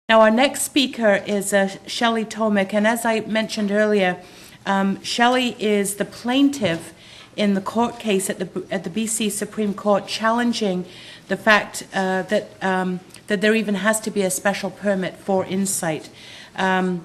Now, our next speaker is Shelly Tomic, and as I mentioned earlier, Shelly is the plaintiff in the court case at the BC Supreme Court challenging the fact that there even has to be a special permit for InSite. And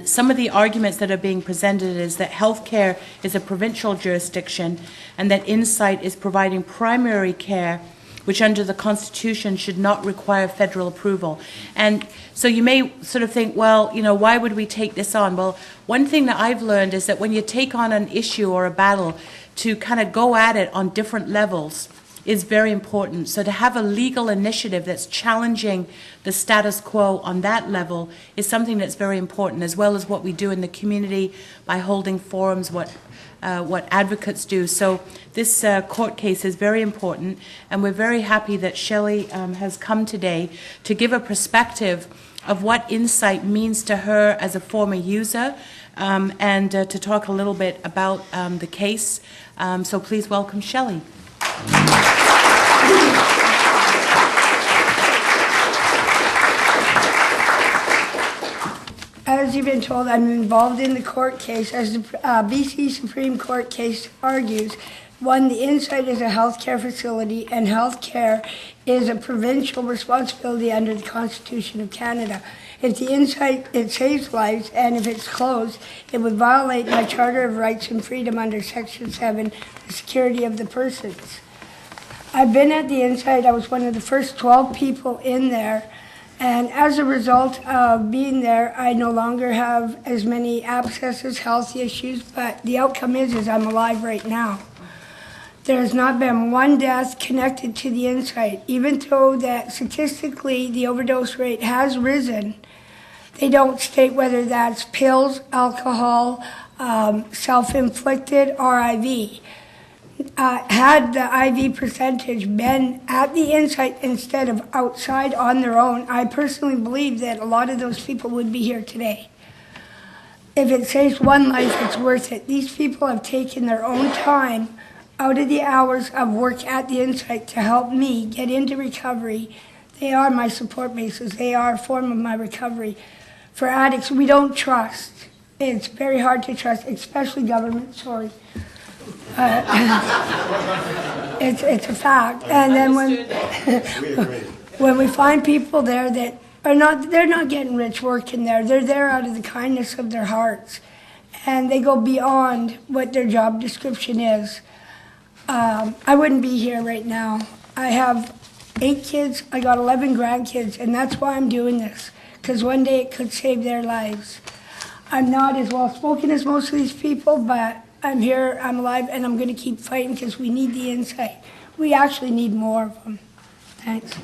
some of the arguments that are being presented is that healthcare is a provincial jurisdiction and that InSite is providing primary care, which under the Constitution should not require federal approval. And so you may sort of think, well, you know, why would we take this on? Well, one thing that I've learned is that when you take on an issue or a battle, to kind of go at it on different levels is very important. So to have a legal initiative that's challenging the status quo on that level is something that's very important, as well as what we do in the community by holding forums, what advocates do. So this court case is very important, and we're very happy that Shelly has come today to give a perspective of what InSite means to her as a former user, and to talk a little bit about the case. So please welcome Shelly. As you've been told, I'm involved in the court case. As the BC Supreme Court case argues, one, the InSite is a healthcare facility, and healthcare is a provincial responsibility under the Constitution of Canada. If the InSite, it saves lives, and if it's closed, it would violate my Charter of Rights and Freedom under Section 7, the security of the persons. I've been at the InSite. I was one of the first 12 people in there. And as a result of being there, I no longer have as many abscesses, health issues, but the outcome is I'm alive right now. There has not been one death connected to the InSite, even though that statistically the overdose rate has risen. They don't state whether that's pills, alcohol, self-inflicted, or IV. Had the IV percentage been at the InSite instead of outside on their own, I personally believe that a lot of those people would be here today. If it saves one life, it's worth it. These people have taken their own time out of the hours of work at the InSite to help me get into recovery. They are my support bases. They are a form of my recovery. For addicts, we don't trust. It's very hard to trust, especially government, sorry. It's a fact. And then when we find people there that are not, they're not getting rich working there. They're there out of the kindness of their hearts. And they go beyond what their job description is. I wouldn't be here right now. I have 8 kids. I got 11 grandkids, and that's why I'm doing this, because one day it could save their lives. I'm not as well spoken as most of these people, but I'm here, I'm alive, and I'm going to keep fighting because we need the InSite. We actually need more of them. Thanks.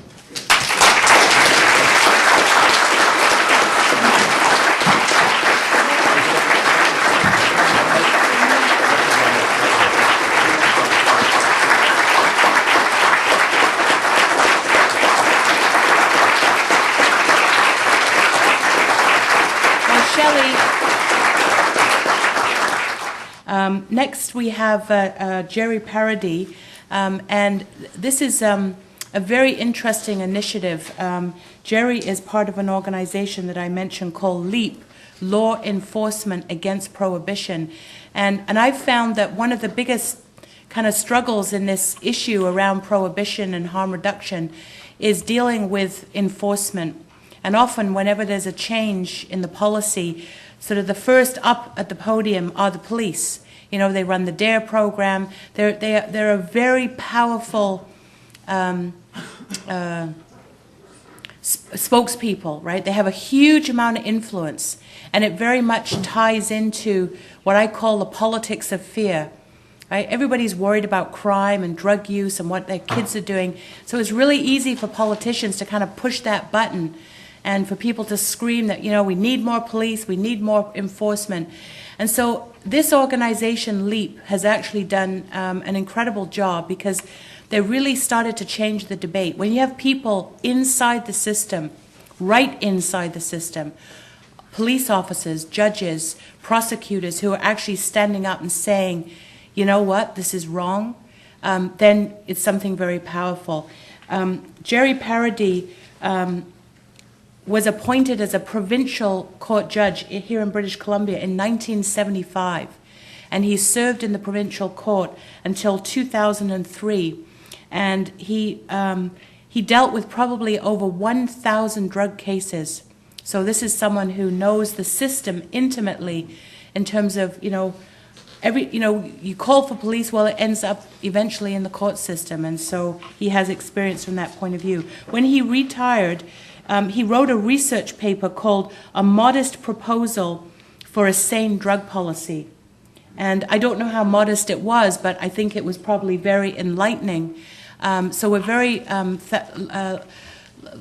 Next, we have Jerry Paradis, and this is a very interesting initiative. Jerry is part of an organization that I mentioned called LEAP, Law Enforcement Against Prohibition. And I've found that one of the biggest kind of struggles in this issue around prohibition and harm reduction is dealing with enforcement. And often, whenever there's a change in the policy, sort of the first up at the podium are the police. You know, they run the DARE program. They're a very powerful spokespeople, right? They have a huge amount of influence, and it very much ties into what I call the politics of fear. Right? Everybody's worried about crime and drug use and what their kids are doing. So it's really easy for politicians to kind of push that button and for people to scream that, you know, we need more police, we need more enforcement. And so this organization, LEAP, has actually done an incredible job because they really started to change the debate. When you have people inside the system, right inside the system, police officers, judges, prosecutors who are actually standing up and saying, you know what, this is wrong, then it's something very powerful. Jerry Paradis was appointed as a provincial court judge here in British Columbia in 1975. And he served in the provincial court until 2003. And he dealt with probably over 1,000 drug cases. So this is someone who knows the system intimately in terms of, you call for police, well, it ends up eventually in the court system. And so he has experience from that point of view. When he retired, he wrote a research paper called A Modest Proposal for a Sane Drug Policy. And I don't know how modest it was, but I think it was probably very enlightening. So we're very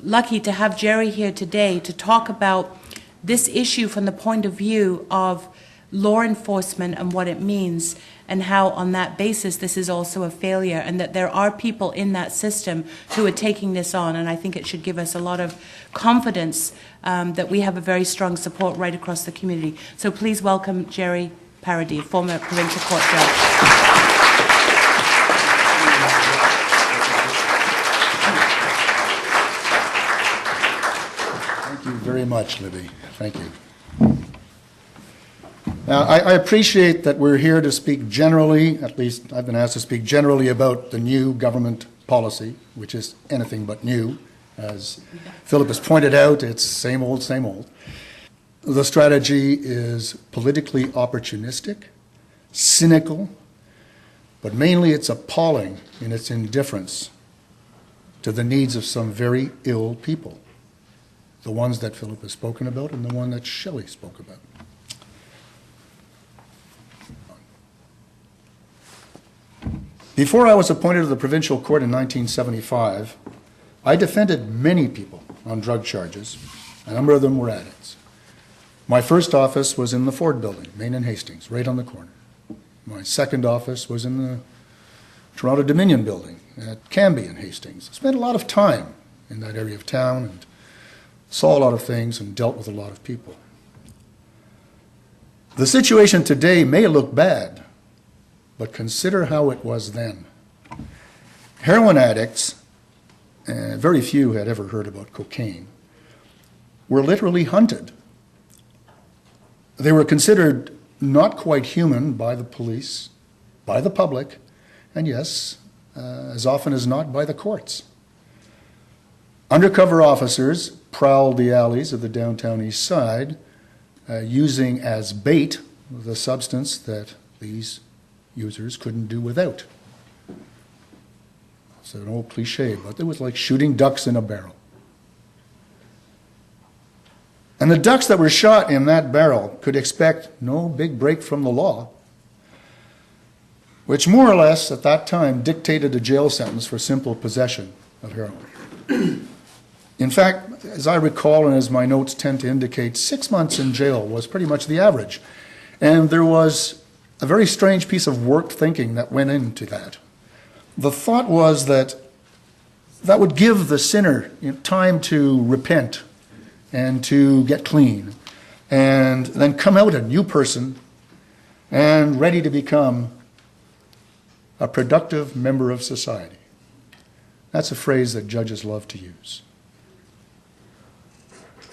lucky to have Jerry here today to talk about this issue from the point of view of law enforcement and what it means, and how on that basis this is also a failure, and that there are people in that system who are taking this on. And I think it should give us a lot of confidence that we have a very strong support right across the community. So please welcome Jerry Paradis, former provincial court judge. Thank you very much, Libby. Thank you. Now, I appreciate that we're here to speak generally, at least I've been asked to speak generally about the new government policy, which is anything but new. As Philip has pointed out, it's same old, same old. The strategy is politically opportunistic, cynical, but mainly it's appalling in its indifference to the needs of some very ill people, the ones that Philip has spoken about and the one that Shelly spoke about. Before I was appointed to the provincial court in 1975, I defended many people on drug charges. A number of them were addicts. My first office was in the Ford building, Main and Hastings, right on the corner. My second office was in the Toronto Dominion building at Cambie and Hastings. I spent a lot of time in that area of town and saw a lot of things and dealt with a lot of people. The situation today may look bad, but consider how it was then. Heroin addicts, very few had ever heard about cocaine, were literally hunted. They were considered not quite human by the police, by the public, and yes, as often as not, by the courts. Undercover officers prowled the alleys of the downtown east side, using as bait the substance that these users couldn't do without. It's an old cliche, but it was like shooting ducks in a barrel. And the ducks that were shot in that barrel could expect no big break from the law, which more or less at that time dictated a jail sentence for simple possession of heroin. In fact, as I recall and as my notes tend to indicate, 6 months in jail was pretty much the average. And there was a very strange piece of warped thinking that went into that. The thought was that that would give the sinner time to repent and to get clean, and then come out a new person and ready to become a productive member of society. That's a phrase that judges love to use.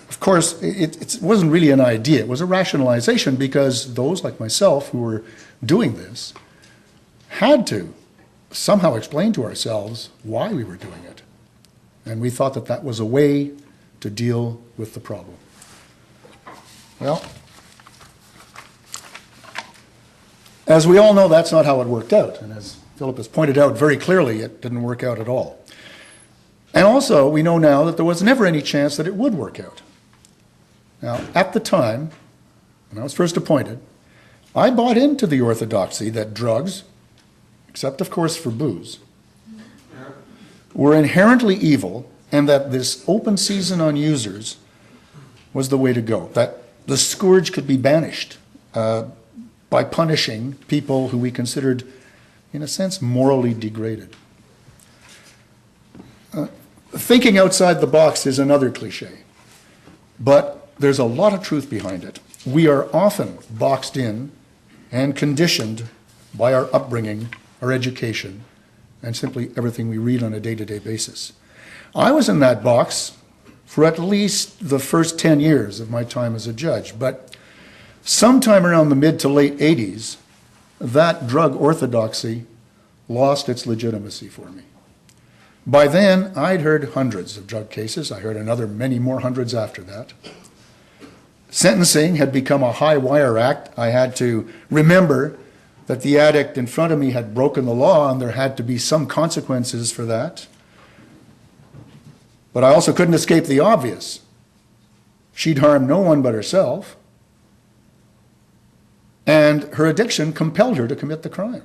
Of course, it wasn't really an idea. It was a rationalization, because those like myself who were doing this had to somehow explain to ourselves why we were doing it. And we thought that that was a way to deal with the problem. Well, as we all know, that's not how it worked out. And as Philip has pointed out very clearly, it didn't work out at all. And also, we know now that there was never any chance that it would work out. Now, at the time, when I was first appointed, I bought into the orthodoxy that drugs, except of course for booze, were inherently evil, and that this open season on users was the way to go, that the scourge could be banished by punishing people who we considered, in a sense, morally degraded. Thinking outside the box is another cliche, but there's a lot of truth behind it. We are often boxed in and conditioned by our upbringing, our education, and simply everything we read on a day-to-day basis. I was in that box for at least the first 10 years of my time as a judge. But sometime around the mid to late 80s, that drug orthodoxy lost its legitimacy for me. By then, I'd heard hundreds of drug cases. I heard many more hundreds after that. Sentencing had become a high wire act. I had to remember that the addict in front of me had broken the law and there had to be some consequences for that. But I also couldn't escape the obvious. She'd harmed no one but herself, and her addiction compelled her to commit the crime.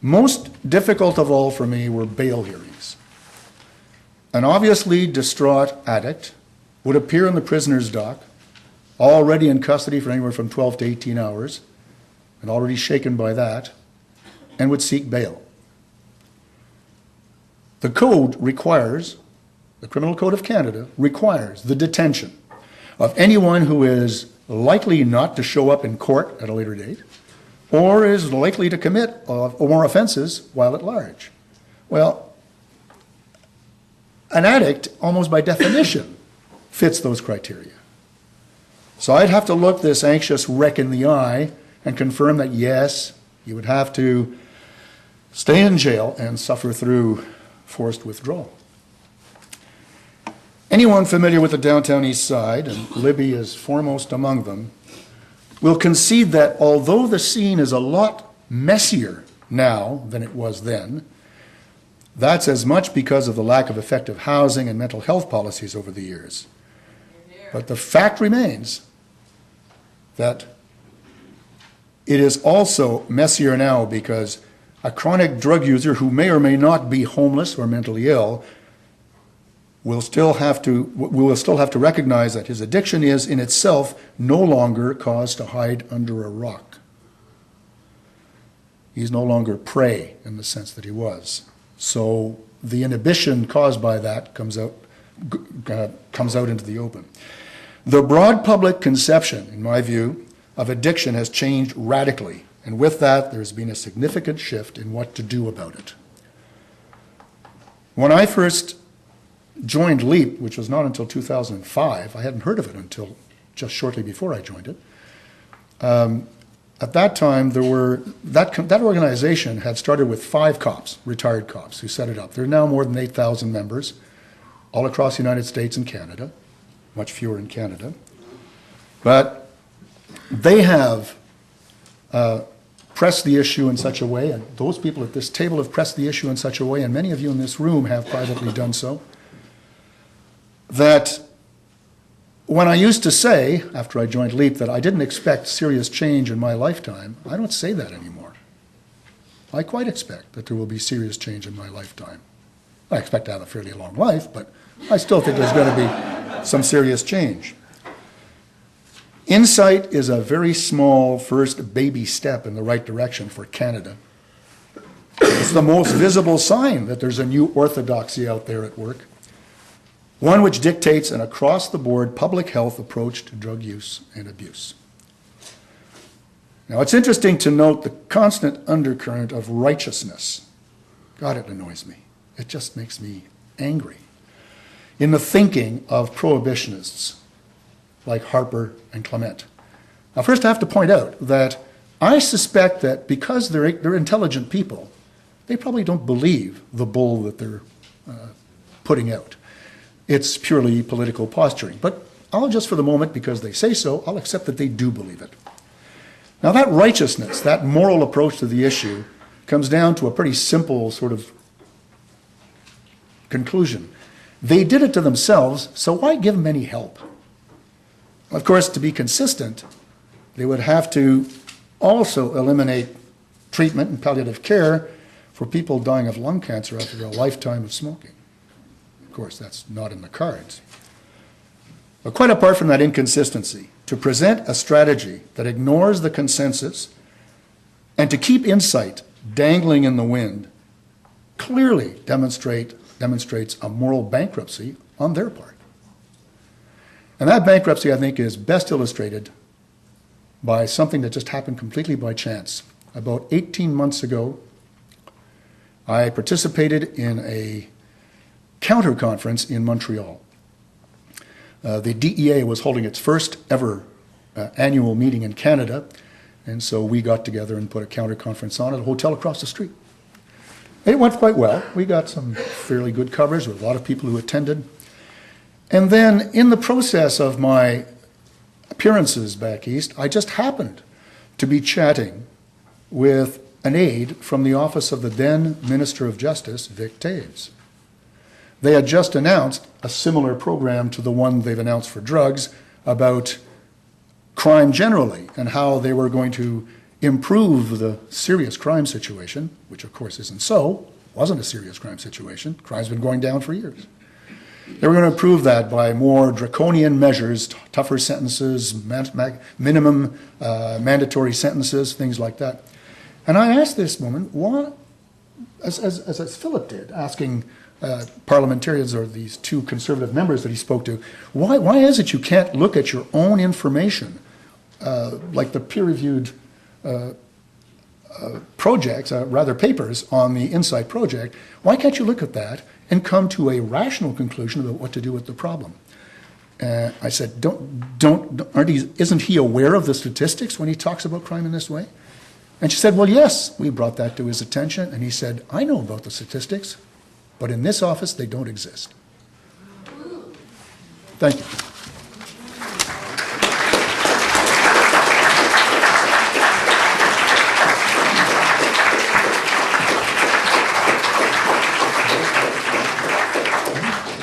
Most difficult of all for me were bail hearings. An obviously distraught addict would appear in the prisoner's dock, already in custody for anywhere from 12 to 18 hours, and already shaken by that, and would seek bail. The code requires, the Criminal Code of Canada requires the detention of anyone who is likely not to show up in court at a later date, or is likely to commit more offenses while at large. Well, an addict, almost by definition, fits those criteria. So I'd have to look this anxious wreck in the eye and confirm that, yes, you would have to stay in jail and suffer through forced withdrawal. Anyone familiar with the downtown east side, and Libby is foremost among them, will concede that although the scene is a lot messier now than it was then, that's as much because of the lack of effective housing and mental health policies over the years. But the fact remains that it is also messier now because a chronic drug user who may or may not be homeless or mentally ill will still have to recognize that his addiction is in itself no longer cause to hide under a rock. He's no longer prey in the sense that he was. So the inhibition caused by that comes out into the open. The broad public conception, in my view, of addiction has changed radically. And with that, there's been a significant shift in what to do about it. When I first joined LEAP, which was not until 2005, I hadn't heard of it until just shortly before I joined it. At that time, that organization had started with 5 cops, retired cops, who set it up. There are now more than 8,000 members all across the United States and Canada, much fewer in Canada. But they have pressed the issue in such a way, and those people at this table have pressed the issue in such a way, and many of you in this room have privately done so, that when I used to say, after I joined LEAP, that I didn't expect serious change in my lifetime, I don't say that anymore. I quite expect that there will be serious change in my lifetime. I expect to have a fairly long life, but I still think there's going to be some serious change. InSite is a very small first baby step in the right direction for Canada. It's the most visible sign that there's a new orthodoxy out there at work, one which dictates an across-the-board public health approach to drug use and abuse. Now, it's interesting to note the constant undercurrent of righteousness. God, it annoys me. It just makes me angry. In the thinking of prohibitionists like Harper and Clement. Now, first I have to point out that I suspect that because they're intelligent people, they probably don't believe the bull that they're putting out. It's purely political posturing. But I'll just for the moment, because they say so, I'll accept that they do believe it. Now that righteousness, that moral approach to the issue, comes down to a pretty simple sort of conclusion. They did it to themselves, so why give them any help? Of course, to be consistent, they would have to also eliminate treatment and palliative care for people dying of lung cancer after a lifetime of smoking. Of course, that's not in the cards. But quite apart from that inconsistency, to present a strategy that ignores the consensus and to keep InSite dangling in the wind clearly demonstrates a moral bankruptcy on their part. And that bankruptcy, I think, is best illustrated by something that just happened completely by chance. About 18 months ago, I participated in a counter-conference in Montreal. The DEA was holding its first ever annual meeting in Canada, and so we got together and put a counter-conference on at a hotel across the street. It went quite well. We got some fairly good coverage with a lot of people who attended. And then in the process of my appearances back east, I just happened to be chatting with an aide from the office of the then Minister of Justice, Vic Davies. They had just announced a similar program to the one they've announced for drugs about crime generally and how they were going to improve the serious crime situation, which of course isn't so, wasn't a serious crime situation. Crime's been going down for years. They were going to improve that by more draconian measures, tougher sentences, minimum mandatory sentences, things like that. And I asked this woman, why, as Philip did, asking parliamentarians or these two conservative members that he spoke to, why is it you can't look at your own information, like the peer-reviewed projects, rather papers on the InSite project, why can't you look at that and come to a rational conclusion about what to do with the problem? I said, isn't he aware of the statistics when he talks about crime in this way? And she said, well, yes, we brought that to his attention. And he said, I know about the statistics, but in this office, they don't exist. Thank you.